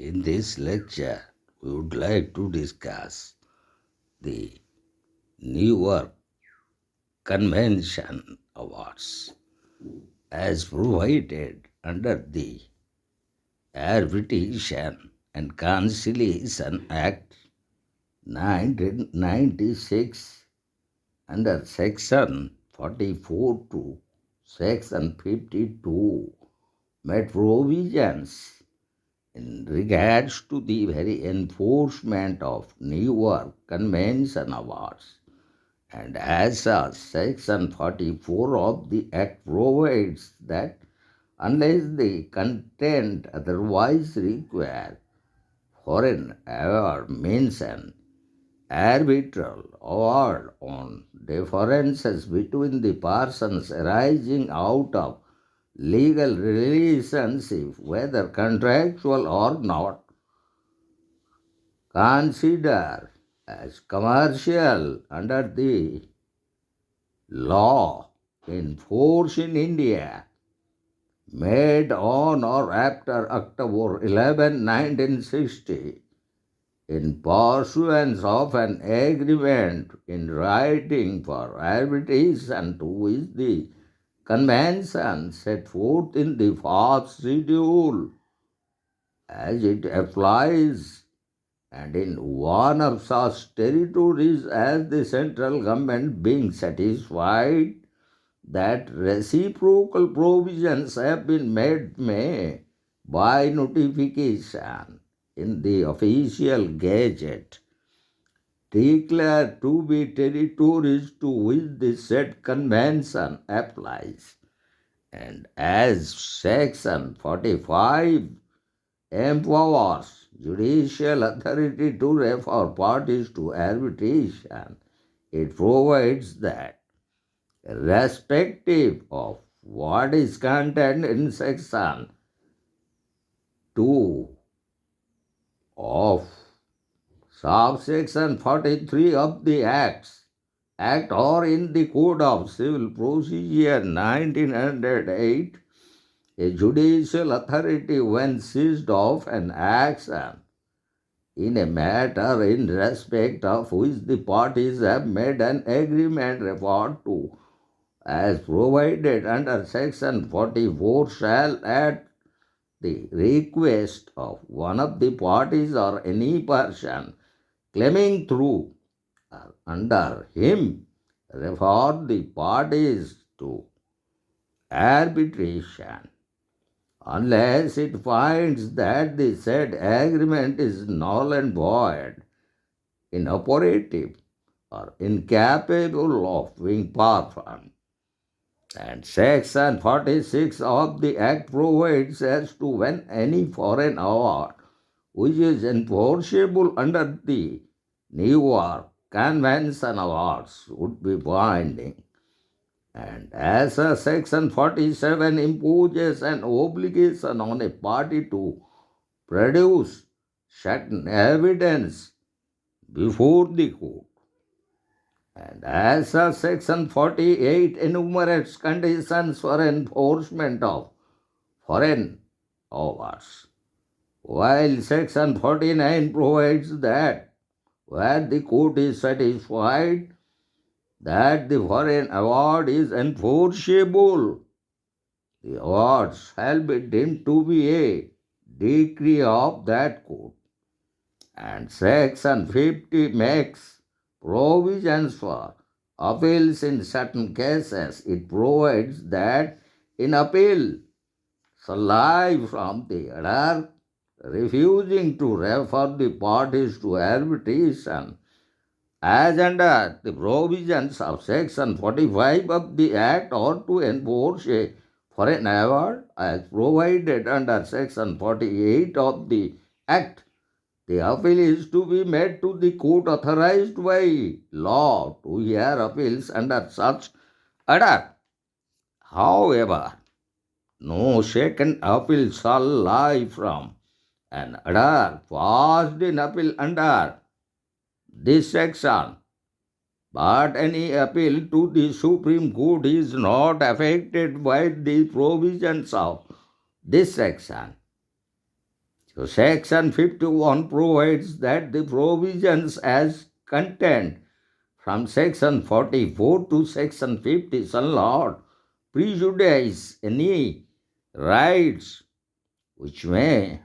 In this lecture, we would like to discuss the Newark Convention Awards as provided under the Arbitration and Conciliation Act 1996 under Section 44 to Section 52 made provisions in regards to the very enforcement of Newark Convention Awards. And as such, Section 44 of the Act provides that unless the content otherwise require for an award mention, arbitral award on differences between the persons arising out of legal relationship, whether contractual or not, considered as commercial under the law in force in India, made on or after October 11, 1960, in pursuance of an agreement in writing for arbitration to which the convention set forth in the first schedule as it applies, and in one of such territories as the central government being satisfied that reciprocal provisions have been made may, by notification in the official gazette, declare to be territories to which the said convention applies. And as Section 45 empowers judicial authority to refer parties to arbitration, it provides that irrespective of what is contained in Section 2 of subsection 43 of the Act or in the Code of Civil Procedure 1908, a judicial authority when seized of an action in a matter in respect of which the parties have made an agreement referred to as provided under Section 44 shall at the request of one of the parties or any person claiming through or under him refer the parties to arbitration unless it finds that the said agreement is null and void, inoperative, or incapable of being performed. And Section 46 of the Act provides as to when any foreign award which is enforceable under the Newark Convention Awards would be binding. And as a Section 47 imposes an obligation on a party to produce certain evidence before the court, and as a Section 48 enumerates conditions for enforcement of foreign awards, while Section 49 provides that where the court is satisfied that the foreign award is enforceable, the award shall be deemed to be a decree of that court. And Section 50 makes provisions for appeals in certain cases. It provides that in appeal shall lie from the order refusing to refer the parties to arbitration as under the provisions of Section 45 of the Act, or to enforce a foreign award as provided under Section 48 of the Act. The appeal is to be made to the court authorized by law to hear appeals under such order. However, no second appeal shall lie from an order passed in appeal under this section, but any appeal to the Supreme Court is not affected by the provisions of this section. So Section 51 provides that the provisions as content from Section 44 to Section 50 shall not prejudice any rights which may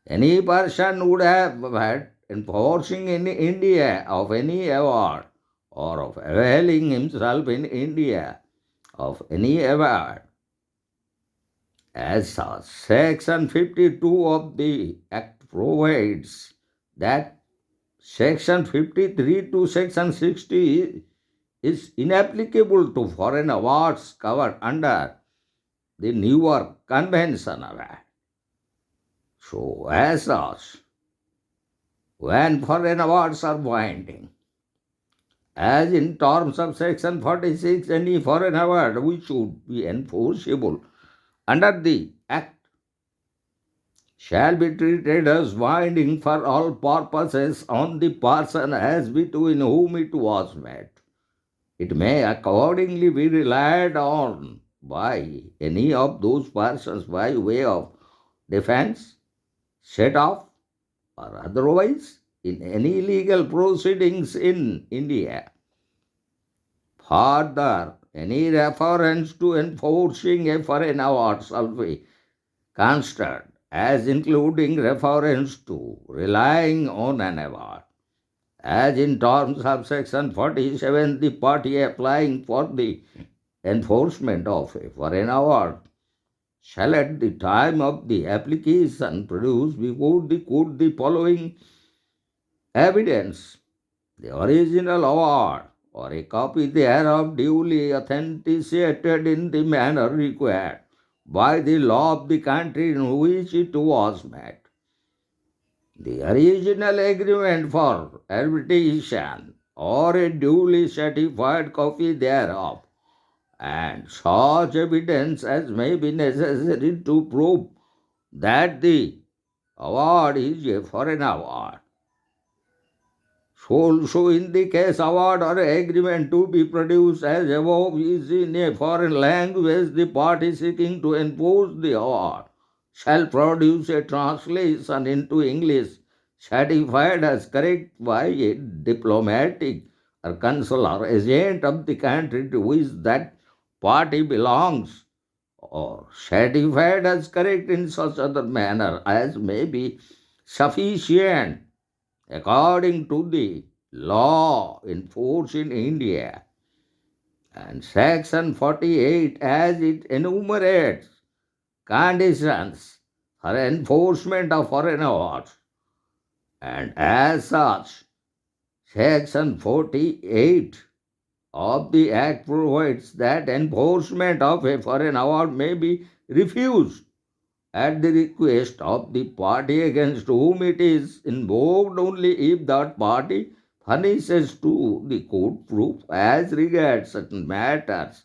any person would have had enforcing in India of any award or of availing himself in India of any award. As such, Section 52 of the Act provides that Section 53 to Section 60 is inapplicable to foreign awards covered under the New York Convention Award. So, as such, when foreign awards are binding, as in terms of Section 46, any foreign award which should be enforceable under the Act shall be treated as binding for all purposes on the person as between whom it was made. It may accordingly be relied on by any of those persons by way of defense, set off, or otherwise in any legal proceedings in India. Further, any reference to enforcing a foreign award shall be considered as including reference to relying on an award. As in terms of Section 47, the party applying for the enforcement of a foreign award shall at the time of the application produce before the court the following evidence: the original award or a copy thereof duly authenticated in the manner required by the law of the country in which it was made, the original agreement for arbitration or a duly certified copy thereof, and such evidence as may be necessary to prove that the award is a foreign award. So also in the case award or agreement to be produced as above is in a foreign language, the party seeking to enforce the award shall produce a translation into English certified as correct by a diplomatic or consular agent of the country to which that party belongs, or certified as correct in such other manner as may be sufficient according to the law in force in India. And Section 48, as it enumerates conditions for enforcement of foreign awards, and as such, Section 48 of the Act provides that enforcement of a foreign award may be refused at the request of the party against whom it is invoked only if that party furnishes to the court proof as regards certain matters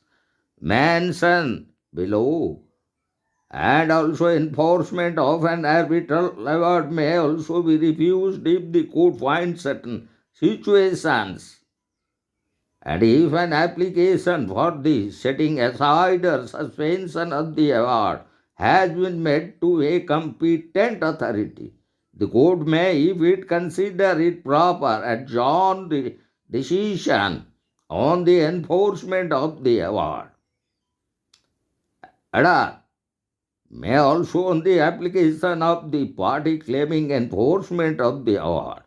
mentioned below, and also enforcement of an arbitral award may also be refused if the court finds certain situations, and if an application for the setting aside or suspension of the award has been made to a competent authority, the court may, if it consider it proper, adjourn the decision on the enforcement of the award. Ada may also, on the application of the party claiming enforcement of the award,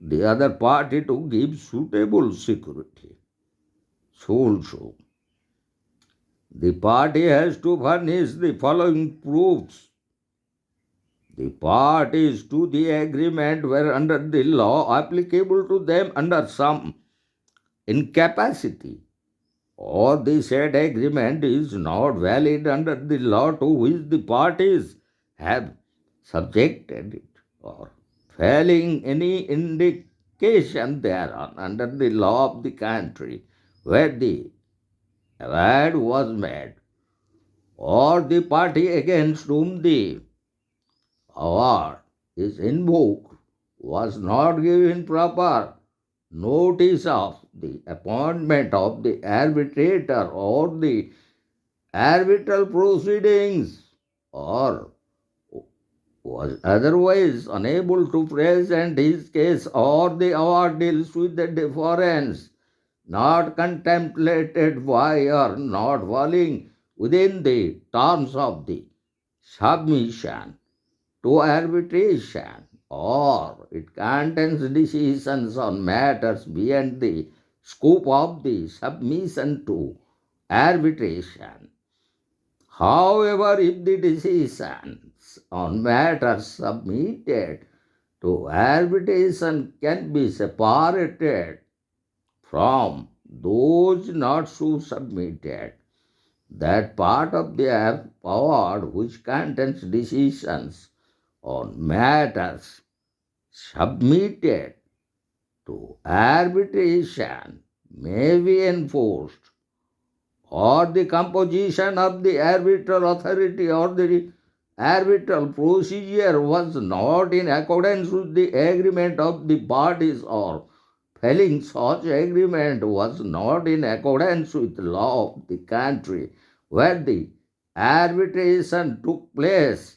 the other party to give suitable security. So also, the party has to furnish the following proofs. The parties to the agreement were under the law applicable to them under some incapacity, or the said agreement is not valid under the law to which the parties have subjected it, or failing any indication thereon under the law of the country where the award was made, or the party against whom the award is invoked was not given proper notice of the appointment of the arbitrator or the arbitral proceedings, or was otherwise unable to present his case, or the award deals with the difference not contemplated by or not falling within the terms of the submission to arbitration, or it contains decisions on matters beyond the scope of the submission to arbitration. However, if the decisions on matters submitted to arbitration can be separated from those not so submitted, that part of the award which contains decisions on matters submitted to arbitration may be enforced, or the composition of the arbitral authority or the arbitral procedure was not in accordance with the agreement of the parties, or failing such agreement was not in accordance with law of the country where the arbitration took place,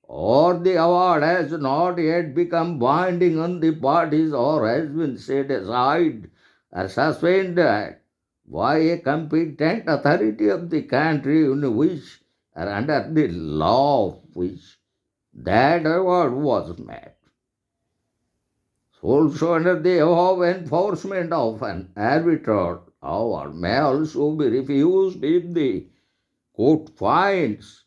or the award has not yet become binding on the parties, or has been set aside or suspended by a competent authority of the country in which or under the law of which that award was made. Also, under the above, enforcement of an arbitral award may also be refused if the court finds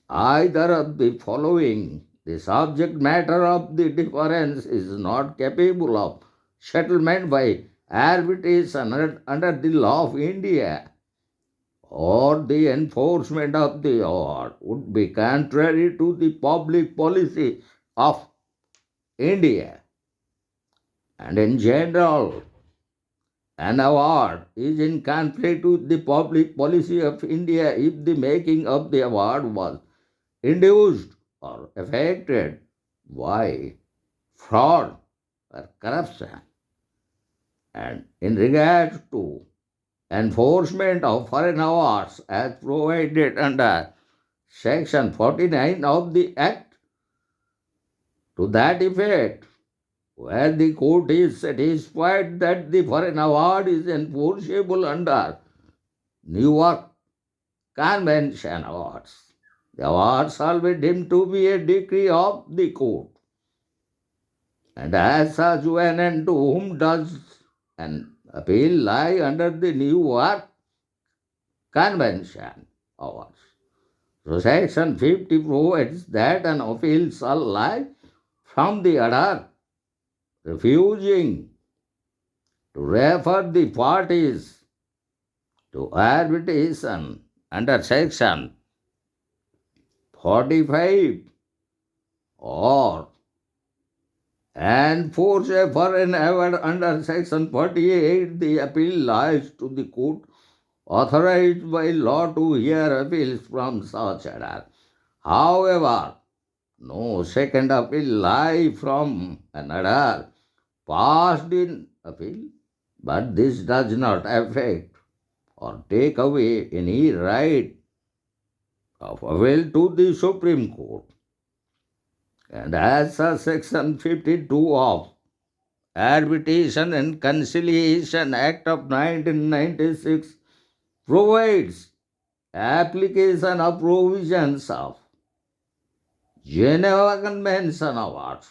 either of the following: the subject matter of the difference is not capable of settlement by arbitration under the law of India, or the enforcement of the award would be contrary to the public policy of India. And in general, an award is in conflict with the public policy of India if the making of the award was induced or affected by fraud or corruption. And in regard to enforcement of foreign awards as provided under Section 49 of the Act, to that effect, where the court is satisfied that the foreign award is enforceable under New York Convention Awards, the awards shall be deemed to be a decree of the court, and as such, when and to whom does an appeal lie under the New York Convention Awards. So Section 50 provides that an appeal shall lie from the order refusing to refer the parties to arbitration under Section 45, or enforce a foreign award under Section 48. The appeal lies to the court authorized by law to hear appeals from such order. However, no second appeal lie from an order passed in appeal, but this does not affect or take away any right of appeal to the Supreme Court. And as Section 52 of Arbitration and Conciliation Act of 1996 provides application of provisions of Geneva Convention Awards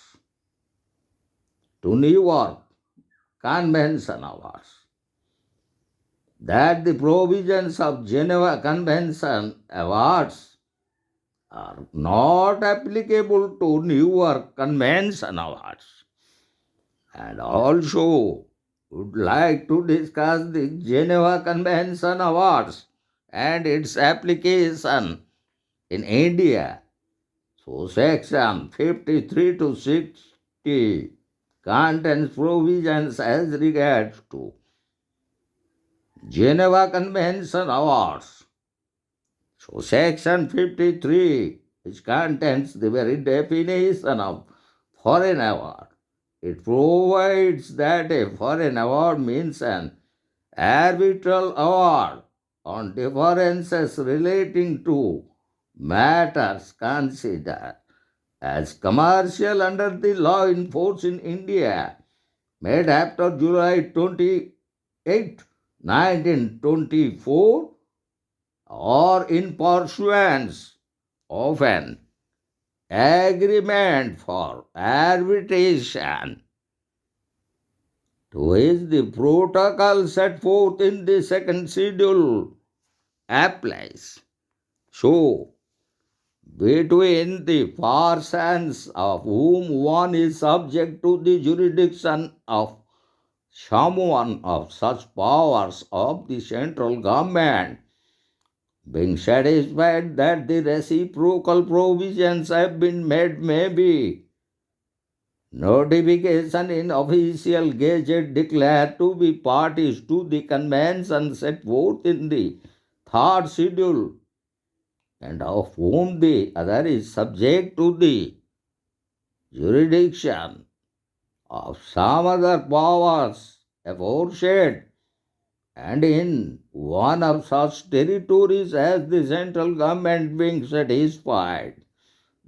to New York Convention Awards, that the provisions of Geneva Convention Awards are not applicable to New York Convention Awards. And also would like to discuss the Geneva Convention Awards and its application in India. So Section 53 to 60 contains provisions as regards to Geneva Convention Awards. So Section 53, which contains the very definition of foreign award, it provides that a foreign award means an arbitral award on differences relating to matters considered as commercial under the law in force in India made after July 28, 1924 or in pursuance of an agreement for arbitration to which the protocol set forth in the second schedule applies. So, between the persons of whom one is subject to the jurisdiction of someone of such powers of the central government, being satisfied that the reciprocal provisions have been made, may be notification in official gazette declared to be parties to the convention set forth in the third schedule, and of whom the other is subject to the jurisdiction of some other powers aforesaid, and in one of such territories as the central government being satisfied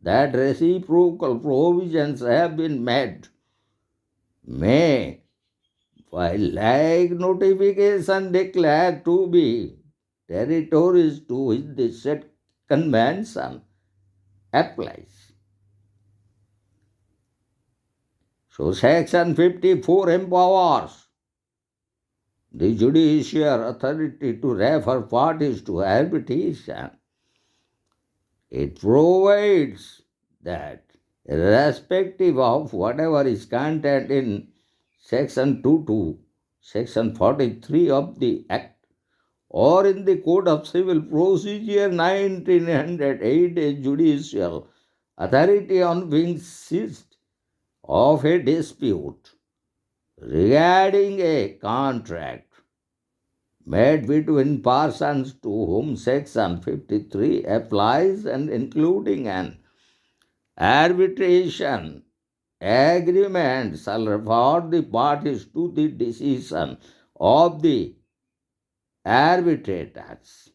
that reciprocal provisions have been made, may, by like notification, declare to be territories to which the said convention applies. So, Section 54 empowers the judicial authority to refer parties to arbitration. It provides that, irrespective of whatever is contained in Section 2 to Section 43 of the Act or in the Code of Civil Procedure 1908, a judicial authority on being seized of a dispute regarding a contract made between persons to whom Section 53 applies and including an arbitration agreement shall refer the parties to the decision of the arbitrators.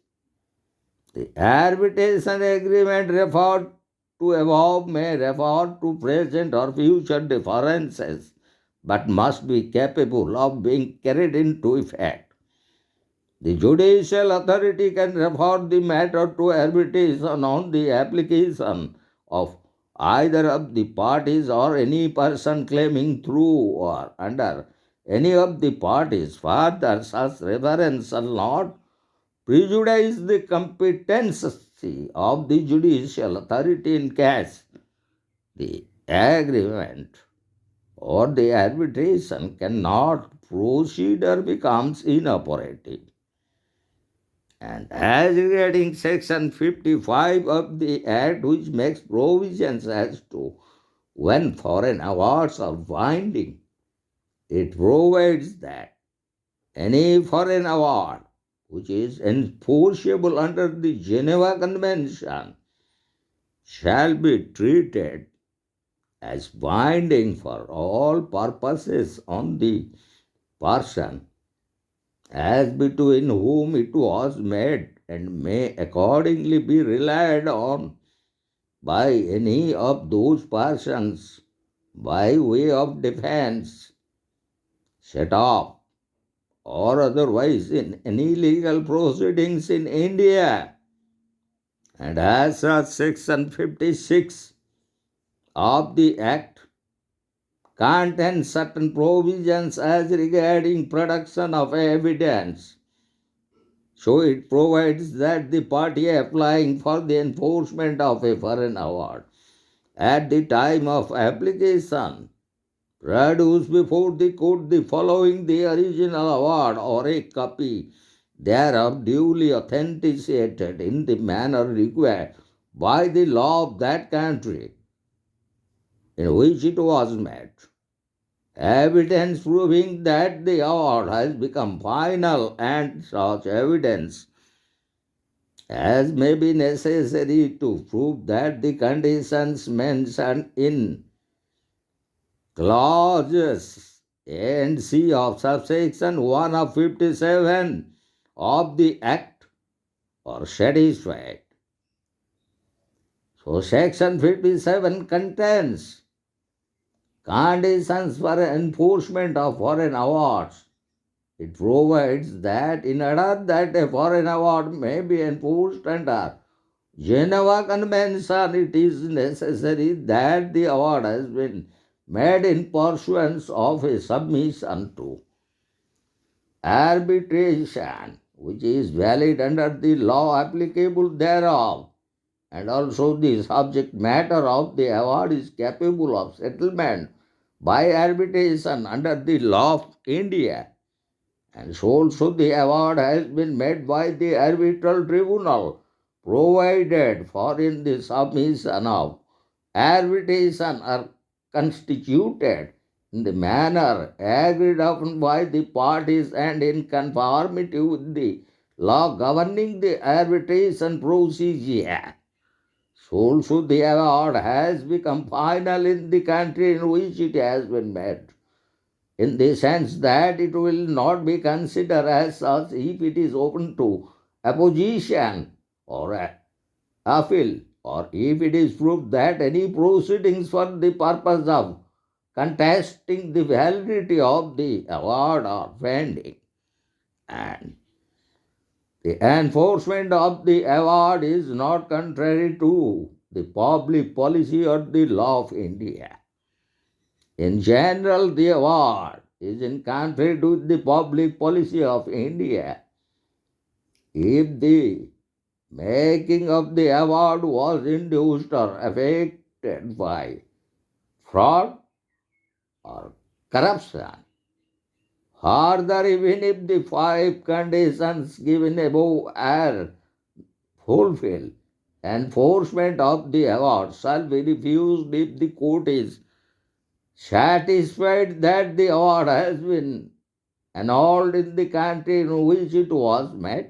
The arbitration agreement referred to above may refer to present or future differences, but must be capable of being carried into effect. The judicial authority can refer the matter to arbitration on the application of either of the parties or any person claiming through or under any of the parties. Further, such reference shall not prejudice the competency of the judicial authority in case the agreement or the arbitration cannot proceed or becomes inoperative. And as regarding Section 55 of the Act, which makes provisions as to when foreign awards are binding, it provides that any foreign award which is enforceable under the Geneva Convention shall be treated as binding for all purposes on the person as between whom it was made, and may accordingly be relied on by any of those persons by way of defense, set up or otherwise in any legal proceedings in India. And as such, Section 56 of the Act contains certain provisions as regarding production of evidence. So it provides that the party applying for the enforcement of a foreign award at the time of application produce before the court the following the original award or a copy thereof duly authenticated in the manner required by the law of that country in which it was made. Evidence proving that the award has become final, and such evidence as may be necessary to prove that the conditions mentioned in clauses A and C of subsection 1 of 57 of the Act are satisfied. So Section 57 contains conditions for enforcement of foreign awards. It provides that in order that a foreign award may be enforced under Geneva Convention, it is necessary that the award has been made in pursuance of a submission to arbitration, which is valid under the law applicable thereof, and also the subject matter of the award is capable of settlement by arbitration under the law of India. And so also the award has been made by the arbitral tribunal provided for in the submission of arbitration are constituted in the manner agreed upon by the parties and in conformity with the law governing the arbitration procedure. So also the award has become final in the country in which it has been made, in the sense that it will not be considered as such if it is open to opposition or appeal, or if it is proved that any proceedings for the purpose of contesting the validity of the award are pending, and the enforcement of the award is not contrary to the public policy or the law of India. In general, the award is in contrary to the public policy of India. If the making of the award was induced or affected by fraud or corruption, further, even if the five conditions given above are fulfilled, enforcement of the award shall be refused if the court is satisfied that the award has been annulled in the country in which it was made.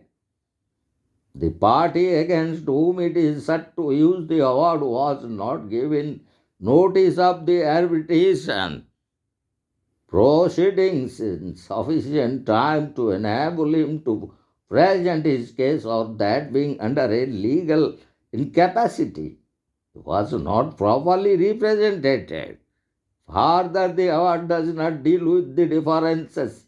The party against whom it is set to use the award was not given notice of the arbitration proceedings in sufficient time to enable him to present his case, or that being under a legal incapacity was not properly represented. Further, the award does not deal with the differences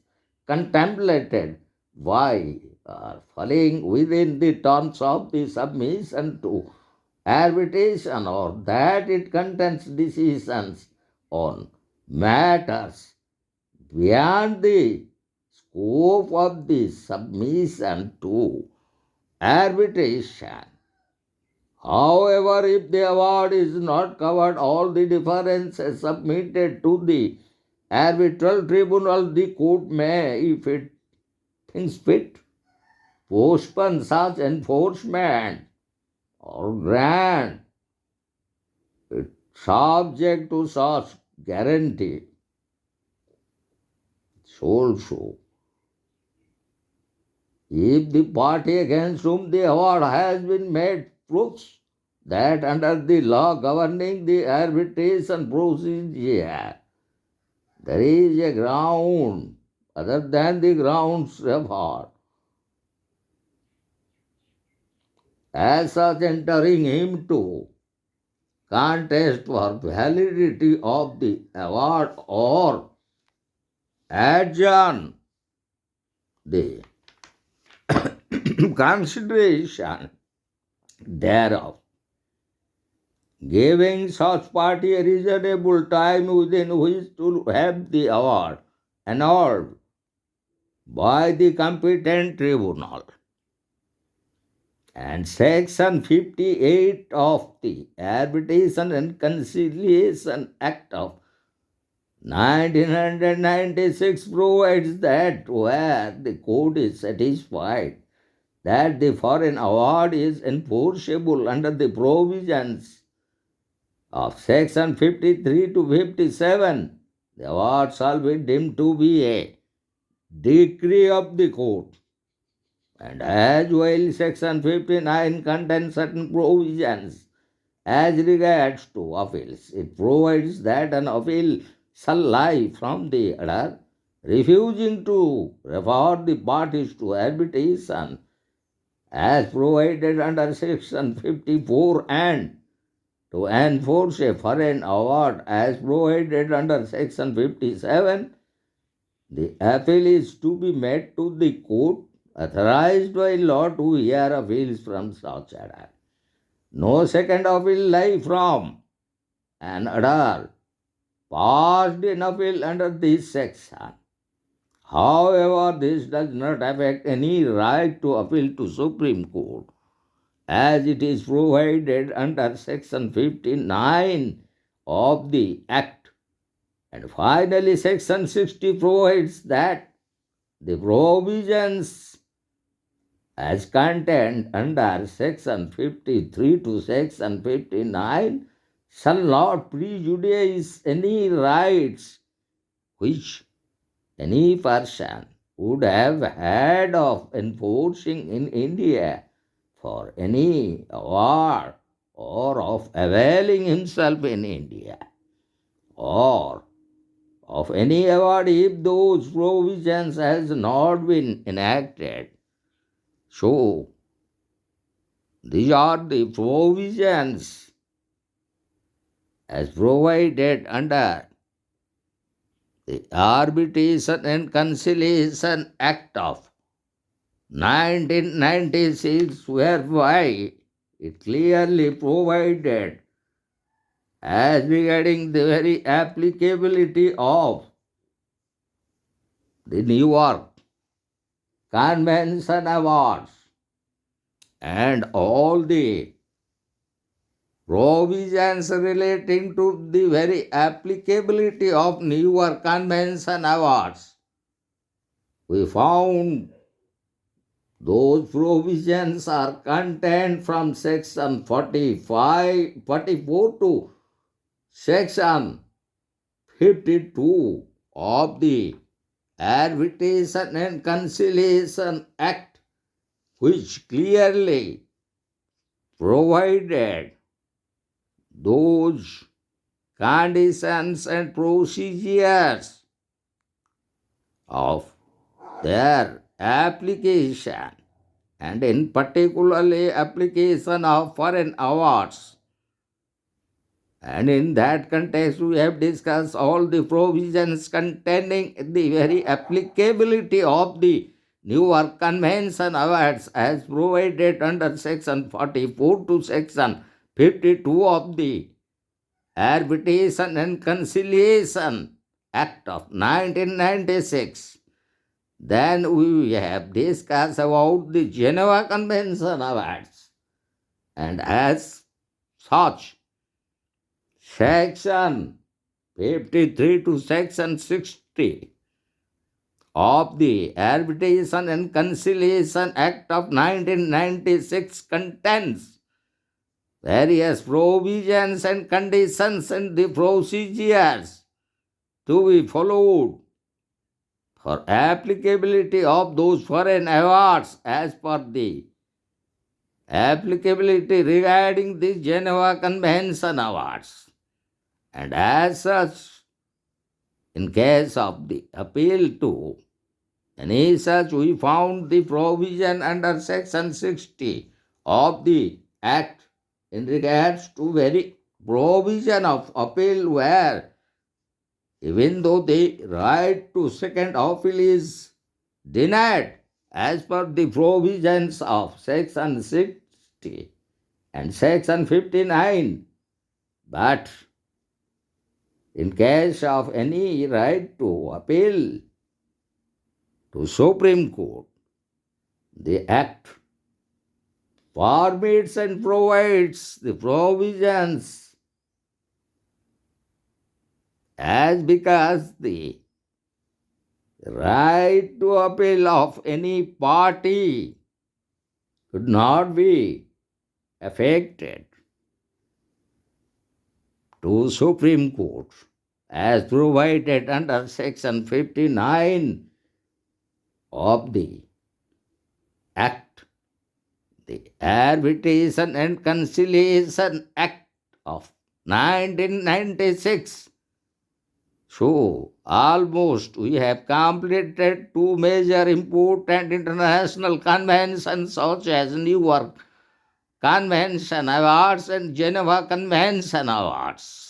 contemplated by or falling within the terms of the submission to arbitration, or that it contains decisions on matters beyond the scope of the submission to arbitration. However, if the award is not covered all the differences submitted to the arbitral tribunal, the court may, if it thinks fit, postpone such enforcement or grant it subject to such guarantee. So also, if the party against whom the award has been made proves that under the law governing the arbitration procedure there is a ground other than the grounds referred, as such entering him to contest for validity of the award or adjourn the consideration thereof, giving such party a reasonable time within which to have the award annulled by the competent tribunal. And Section 58 of the Arbitration and Conciliation Act of 1996 provides that where the court is satisfied that the foreign award is enforceable under the provisions of Section 53 to 57, the award shall be deemed to be a decree of the court. And as well, Section 59 contains certain provisions as regards to appeals. It provides that an appeal shall lie from the order refusing to refer the parties to arbitration as provided under Section 54 and to enforce a foreign award as provided under Section 57, the appeal is to be made to the court authorized by law to hear appeals from such order. No second appeal lie from an order passed in appeal under this section. However, this does not affect any right to appeal to Supreme Court, as it is provided under Section 59 of the Act. And finally, Section 60 provides that the provisions as contained under Section 53 to Section 59 shall not prejudice any rights which any person would have had of enforcing in India for any award or of availing himself in India or of any award if those provisions has not been enacted. So, these are the provisions as provided under the Arbitration and Conciliation Act of 1996, whereby it clearly provided as regarding the very applicability of the New York Convention Awards and all the provisions relating to the very applicability of New York Convention Awards. We found those provisions are contained from section 44 to section 52 of the Arbitration and Conciliation Act, which clearly provided those conditions and procedures of their application, and in particularly application of foreign awards. And in that context, we have discussed all the provisions containing the very applicability of the New York Convention Awards as provided under Section 44 to Section 52 of the Arbitration and Conciliation Act of 1996. Then we have discussed about the Geneva Convention Awards, and as such, Section 53 to Section 60 of the Arbitration and Conciliation Act of 1996 contains various provisions and conditions and the procedures to be followed for applicability of those foreign awards as per the applicability regarding the Geneva Convention Awards. And as such, in case of the appeal to any such, we found the provision under Section 60 of the Act in regards to very provision of appeal where even though the right to second appeal is denied as per the provisions of Section 60 and Section 59, but in case of any right to appeal to Supreme Court, the Act permits and provides the provisions as because the right to appeal of any party could not be affected to Supreme Court as provided under Section 59 of the Act, the Arbitration and Conciliation Act of 1996. So, almost we have completed two major important international conventions such as New York Convention Awards and Geneva Convention Awards.